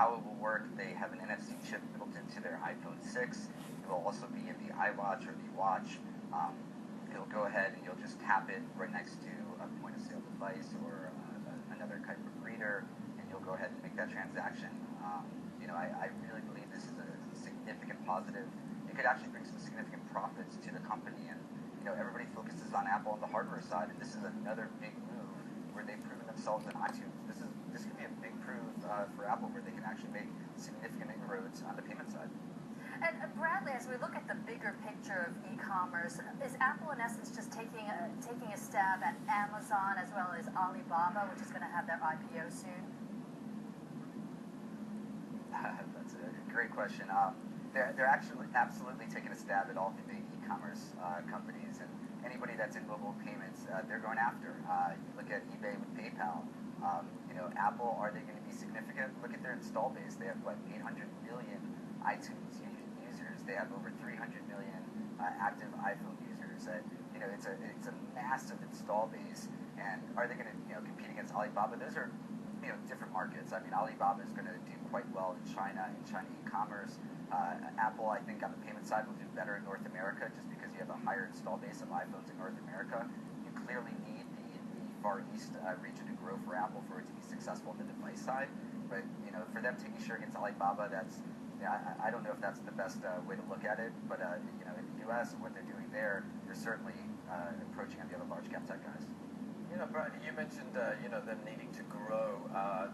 how it will work, they have an NFC chip built into their iPhone 6. It will also be in the iWatch or the watch. It'll go ahead and you'll just tap it right next to a point-of-sale device or another type of reader, and you'll go ahead and make that transaction. I really believe this is a significant positive. It could actually bring some significant profits to the company, and everybody focuses on Apple on the hardware side, and this is another big move where they've proven themselves in iTunes. This could be a big prove for Apple where they can actually make significant inroads on the payment side. And Bradley, as we look at the bigger picture of e-commerce, is Apple in essence just taking a stab at Amazon as well as Alibaba, which is going to have their IPO soon? That's a great question. They're actually absolutely taking a stab at all the big e-commerce companies, and anybody that's in mobile payments, they're going after. You look at eBay with PayPal. Apple, are they going to be significant? Look at their install base. They have, 800 million iTunes users. They have over 300 million active iPhone users. It's a massive install base. And are they going to compete against Alibaba? Those are different markets. I mean, Alibaba is going to do quite well in China e-commerce. Apple, I think, on the payment side will do better in North America just because you have a higher install base of iPhones in North America. You clearly need the Far East region to grow for Apple for it to be successful on the device side. But for them taking share against Alibaba, I don't know if that's the best way to look at it. But in the U.S. and what they're doing there, they're certainly approaching on the other large cap tech guys. Bradley, you mentioned them needing to grow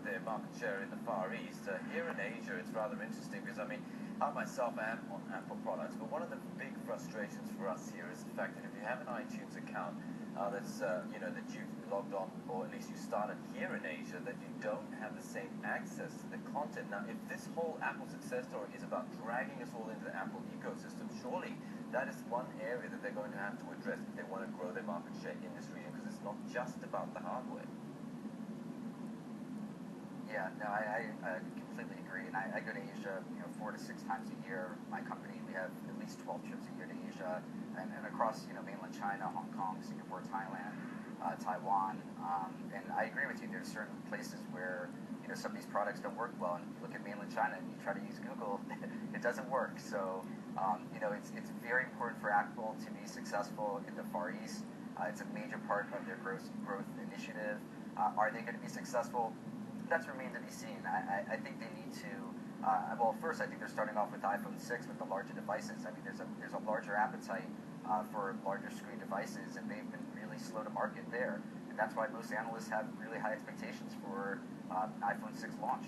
their market share in the Far East. Here in Asia, it's rather interesting because I myself am on Apple products, but one of the big frustrations for us here is the fact that if you have an iTunes account that you've logged on, or at least you started here in Asia, that you don't have the same access to the content. Now, if this whole Apple success story is about dragging us all into the Apple ecosystem, surely that is one area that they're going to have to address if they want to grow their market share in this region, because it's not just about the hardware. Yeah, no, I completely agree. And I go to Asia 4 to 6 times a year. My company, we have at least 12 trips a year to Asia, and across mainland China, Hong Kong, Singapore, Thailand, Taiwan. And I agree with you. There's certain places where some of these products don't work well. And you look at mainland China and you try to use Google, it doesn't work. So it's very important for Apple to be successful in the Far East. It's a major part of their growth initiative. Are they going to be successful? That's remained to be seen. I think they need to. First, I think they're starting off with iPhone 6 with the larger devices. I mean, there's a larger appetite for larger screen devices, and they've been really slow to market there. And that's why most analysts have really high expectations for iPhone 6 launch.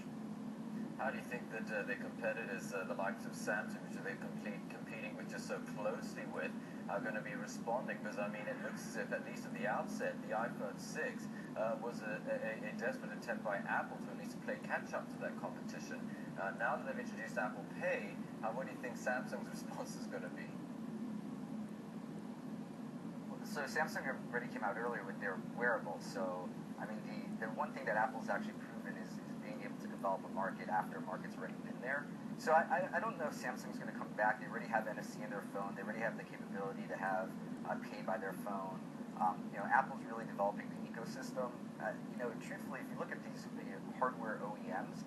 How do you think that the competitors, the likes of Samsung, which they're competing with just so closely with, are going to be responding? Because, it looks as if, at least at the outset, the iPhone 6 was a desperate attempt by Apple to at least play catch-up to that competition. Now that they've introduced Apple Pay, what do you think Samsung's response is going to be? So Samsung already came out earlier with their wearables. So, the one thing that Apple's actually proven is being able to develop a market after a market's already been there. So I don't know if Samsung's going to come back. They already have NFC in their phone. They already have the capability to have pay by their phone. Apple's really developing the ecosystem. Truthfully, if you look at these hardware OEMs,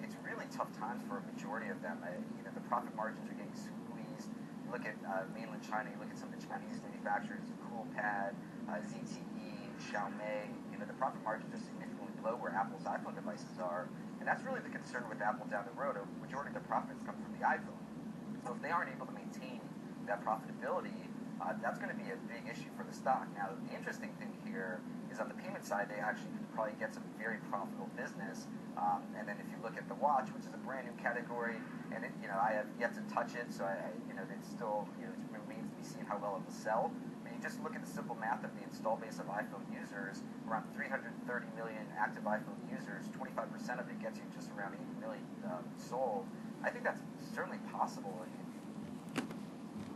it's really tough times for a majority of them. The profit margins are getting squeezed. You look at mainland China, you look at some of the Chinese manufacturers, Coolpad, ZTE, Xiaomi. The profit margins are significantly below where Apple's iPhone devices are. And that's really the concern with Apple down the road. A majority of the profits come from the iPhone. So if they aren't able to maintain that profitability, that's going to be a big issue for the stock. Now, the interesting thing here is on the payment side, they actually could probably get some very profitable business. And then if you look at the watch, which is a brand new category, and I have yet to touch it, so it's still it remains to be seen how well it will sell. But you just look at the simple math of the install base of iPhone users, around 330 million active iPhone users, 25% of it gets you just around 80 million sold. I think that's certainly possible.